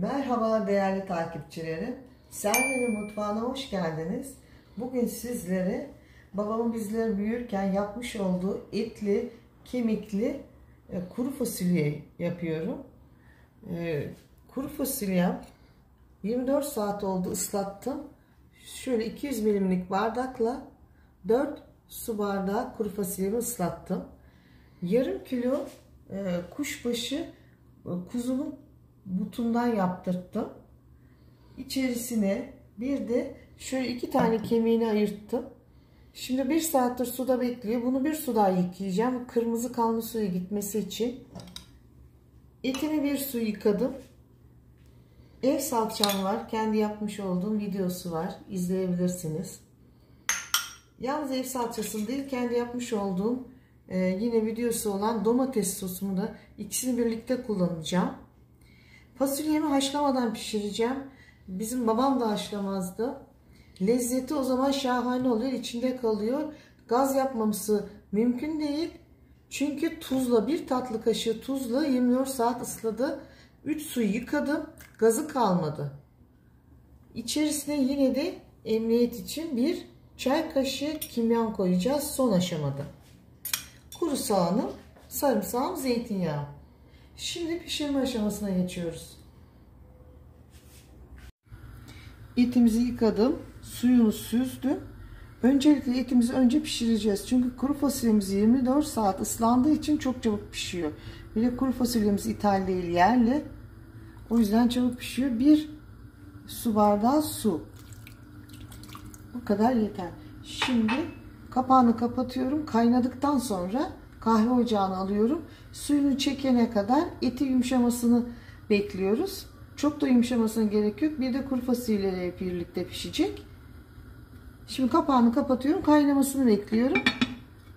Merhaba değerli takipçilerim. Server'in mutfağına hoş geldiniz. Bugün sizlere babamın bizleri büyürken yapmış olduğu etli, kemikli kuru fasulye yapıyorum. Kuru fasulyem 24 saat oldu, ıslattım. Şöyle 200 milimlik bardakla 4 su bardağı kuru fasulyemi ıslattım. Yarım kilo kuşbaşı kuzunun butundan yaptırttım. İçerisine bir de şöyle 2 tane kemiğini ayırttım. Şimdi 1 saattir suda bekliyor. Bunu bir su daha yıkayacağım. Kırmızı kanlı suyu gitmesi için. Etimi bir su yıkadım. Ev salçam var. Kendi yapmış olduğum videosu var. İzleyebilirsiniz. Yalnız ev salçasını değil, kendi yapmış olduğum yine videosu olan domates sosumu da ikisini birlikte kullanacağım. Fasulyemi haşlamadan pişireceğim. Bizim babam da haşlamazdı. Lezzeti o zaman şahane oluyor. İçinde kalıyor. Gaz yapmaması mümkün değil. Çünkü tuzla, 1 tatlı kaşığı tuzla 24 saat ısladı. 3 su yıkadım. Gazı kalmadı. İçerisine yine de emniyet için 1 çay kaşığı kimyon koyacağız son aşamada. Kuru soğanım, sarımsağım, zeytinyağı. Şimdi pişirme aşamasına geçiyoruz. Etimizi yıkadım. Suyunu süzdüm. Öncelikle etimizi önce pişireceğiz. Çünkü kuru fasulyemiz 24 saat ıslandığı için çok çabuk pişiyor. Bir de kuru fasulyemiz ithal değil, yerli. O yüzden çabuk pişiyor. 1 su bardağı su. Bu kadar yeter. Şimdi kapağını kapatıyorum. Kaynadıktan sonra kahve ocağına alıyorum. Suyunu çekene kadar eti yumuşamasını bekliyoruz. Çok da yumuşamasına gerek yok. Bir de kuru fasulyeyle birlikte pişecek. Şimdi kapağını kapatıyorum. Kaynamasını bekliyorum.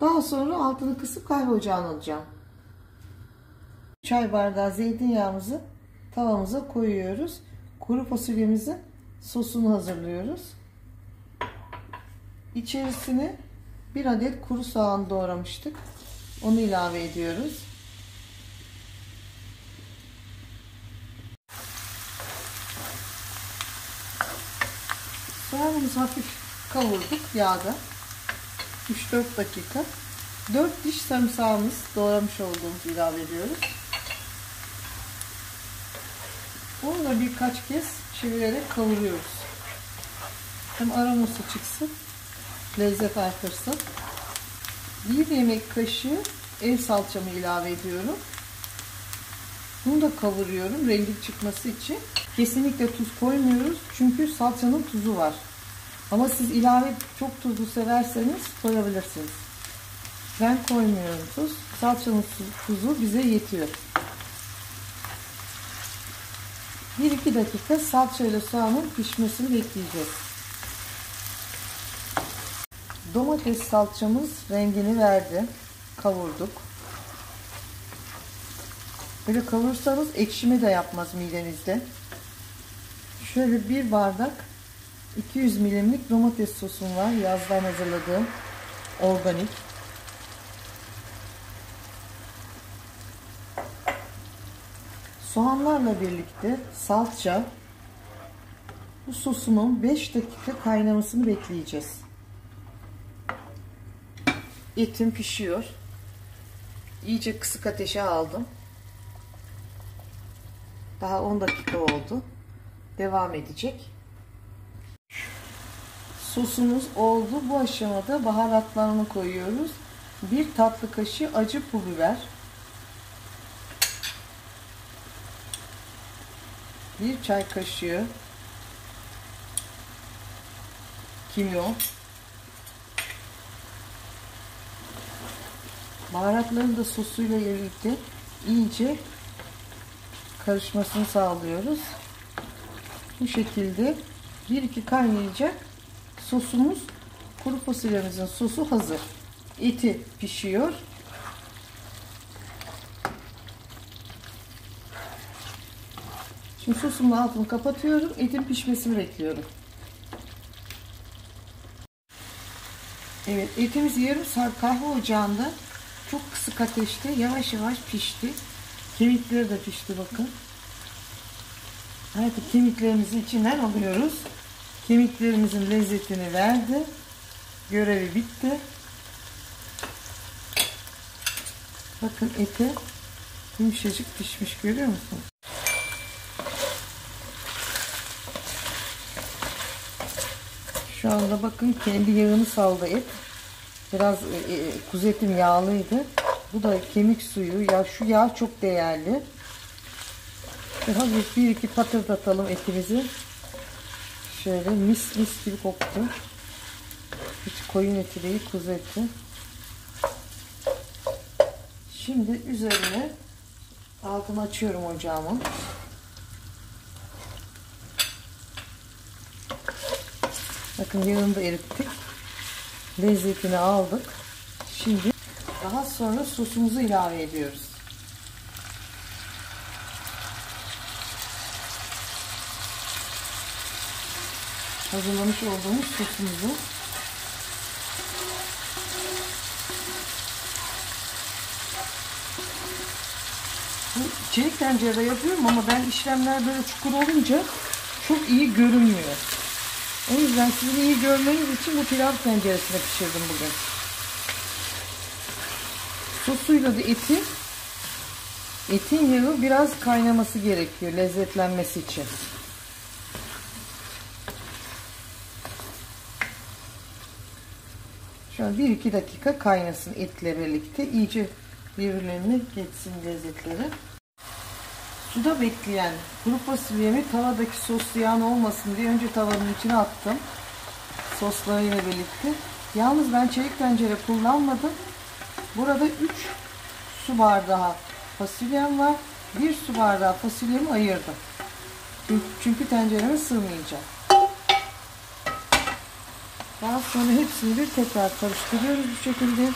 Daha sonra altını kısıp kahve ocağına alacağım. Çay bardağı zeytinyağımızı tavamıza koyuyoruz. Kuru fasulyemizin sosunu hazırlıyoruz. İçerisine 1 adet kuru soğan doğramıştık. Onu ilave ediyoruz. Soğanımızı hafif kavurduk yağda. 3-4 dakika. 4 diş sarımsağımız doğramış olduğumuzu ilave ediyoruz. Onu da birkaç kez çevirerek kavuruyoruz. Hem aroması çıksın, lezzet artırsın. 1 yemek kaşığı ev salçamı ilave ediyorum. Bunu da kavuruyorum rengi çıkması için. Kesinlikle tuz koymuyoruz çünkü salçanın tuzu var. Ama siz ilave çok tuzlu severseniz koyabilirsiniz. Ben koymuyorum tuz. Salçanın tuzu bize yetiyor. 1-2 dakika salça ile soğanın pişmesini bekleyeceğiz. Domates salçamız rengini verdi. Kavurduk. Böyle kavurursanız ekşime de yapmaz midenizde. Şöyle 1 bardak 200 milimlik domates sosum var. Yazdan hazırladığım organik. Soğanlarla birlikte salça, bu sosumun 5 dakika kaynamasını bekleyeceğiz. Etim pişiyor. İyice kısık ateşe aldım. Daha 10 dakika oldu. Devam edecek. Sosumuz oldu. Bu aşamada baharatlarını koyuyoruz. 1 tatlı kaşığı acı pul biber. 1 çay kaşığı kimyon. Baharatların da sosuyla birlikte iyice karışmasını sağlıyoruz. Bu şekilde 1-2 kaynayacak. Sosumuz, kuru fasulyemizin sosu hazır. Eti pişiyor. Şimdi sosumun altını kapatıyorum. Etin pişmesini bekliyorum. Evet, etimiz yarım saat kahve ocağında çok kısık ateşte yavaş yavaş pişti. Kemikleri de pişti bakın. Artık kemiklerimizi içinden alıyoruz. Kemiklerimizin lezzetini verdi. Görevi bitti. Bakın eti yumuşacık pişmiş, görüyor musunuz? Şu anda bakın kendi yağını saldı et. Biraz kuzu etim yağlıydı. Bu da kemik suyu. Ya şu yağ çok değerli. Hafif bir iki patırdatalım etimizi. Şöyle mis mis gibi koktu. Hiç koyun eti değil, kuzu eti. Şimdi üzerine altını açıyorum ocağımın. Bakın yağını da erittik. Lezzetini aldık. Şimdi daha sonra sosumuzu ilave ediyoruz. Hazırlamış olduğumuz sosumuzu bu çelik tencerede yapıyorum ama ben işlemler böyle çukur olunca çok iyi görünmüyor. O yüzden sizin iyi görmeniz için bu pilav tenceresine pişirdim bugün. Sosuyla da etin yağı biraz kaynaması gerekiyor lezzetlenmesi için. Şu an 1-2 dakika kaynasın etle birlikte. İyice birbirlerine geçsin lezzetleri. Suda bekleyen kuru fasulyemi tavadaki soslu yağın olmasın diye önce tavanın içine attım. Soslarıyla birlikte. Yalnız ben çelik tencere kullanmadım. Burada 3 su bardağı fasulyem var. 1 su bardağı fasulyemi ayırdım. Çünkü tencereme sığmayacak. Daha sonra hepsini bir tekrar karıştırıyoruz bu şekilde.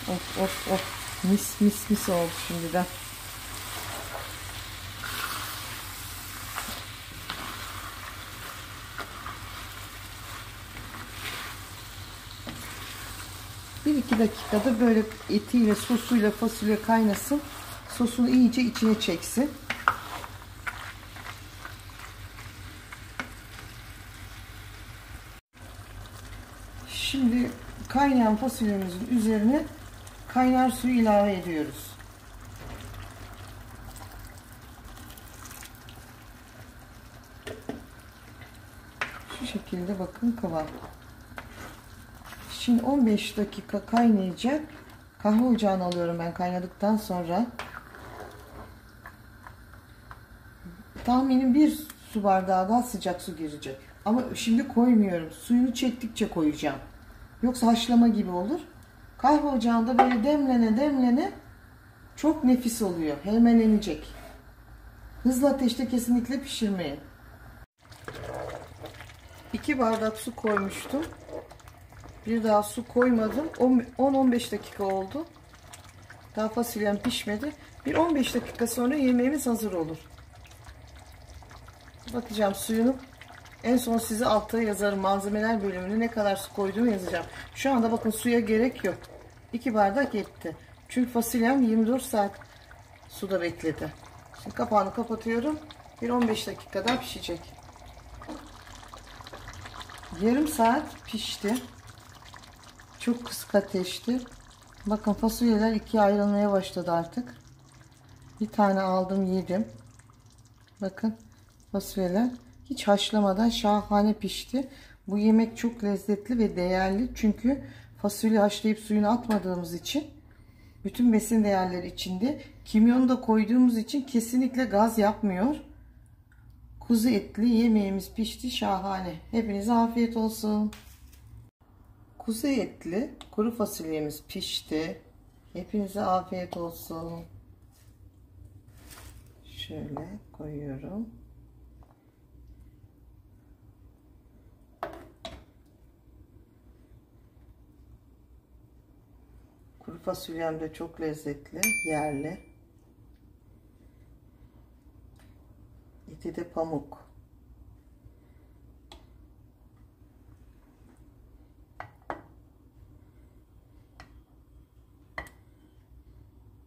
Of of of. Mis mis mis oldu şimdiden. Bir iki dakikada böyle etiyle, sosuyla fasulye kaynasın. Sosunu iyice içine çeksin. Şimdi kaynayan fasulyemizin üzerine kaynar suyu ilave ediyoruz. Şu şekilde bakın kıvam. Şimdi 15 dakika kaynayacak. Kahve ocağına alıyorum ben kaynadıktan sonra. Tahminim 1 su bardağı daha sıcak su girecek. Ama şimdi koymuyorum. Suyunu çektikçe koyacağım. Yoksa haşlama gibi olur. Kahve ocağında böyle demlene demlene çok nefis oluyor. Hemelenecek. Hızlı ateşte kesinlikle pişirmeyin. 2 bardak su koymuştum. Bir daha su koymadım. 10-15 dakika oldu. Daha fasulyem pişmedi. Bir 15 dakika sonra yemeğimiz hazır olur. Bakacağım suyunu. En son size altta yazarım. Malzemeler bölümünde ne kadar su koyduğumu yazacağım. Şu anda bakın suya gerek yok. 2 bardak yetti. Çünkü fasulyem 24 saat suda bekledi. Şimdi kapağını kapatıyorum. Bir 15 dakika daha pişecek. Yarım saat pişti. Çok kısık ateşti. Bakın fasulyeler ikiye ayrılmaya başladı artık. Bir tane aldım yedim. Bakın fasulyeler hiç haşlamadan şahane pişti. Bu yemek çok lezzetli ve değerli. Çünkü fasulye haşlayıp suyunu atmadığımız için bütün besin değerleri içinde. Kimyonu da koyduğumuz için kesinlikle gaz yapmıyor. Kuzu etli yemeğimiz pişti. Şahane. Hepinize afiyet olsun. Kuzu etli kuru fasulyemiz pişti. Hepinize afiyet olsun. Şöyle koyuyorum. Kuru fasulyem de çok lezzetli, yerli. Eti de pamuk.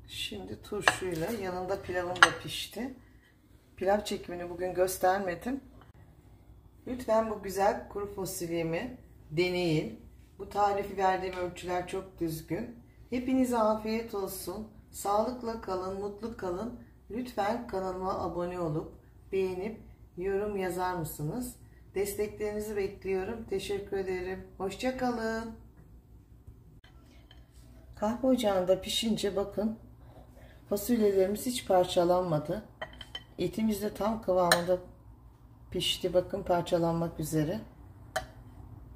Şimdi turşuyla. Yanında pilavım da pişti. Pilav çekimini bugün göstermedim. Lütfen bu güzel kuru fasulyemi deneyin. Bu tarifi verdiğim ölçüler çok düzgün. Hepinize afiyet olsun. Sağlıkla kalın, mutlu kalın. Lütfen kanalıma abone olup beğenip yorum yazar mısınız? Desteklerinizi bekliyorum. Teşekkür ederim. Hoşça kalın. Kahve ocağında pişince bakın fasulyelerimiz hiç parçalanmadı. Etimiz de tam kıvamında pişti. Bakın parçalanmak üzere.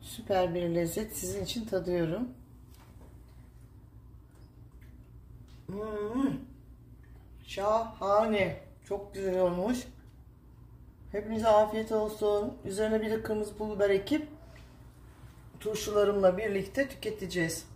Süper bir lezzet. Sizin için tadıyorum. Şahane. Çok güzel olmuş. Hepinize afiyet olsun. Üzerine bir de kırmızı pul biber ekip turşularımla birlikte tüketeceğiz.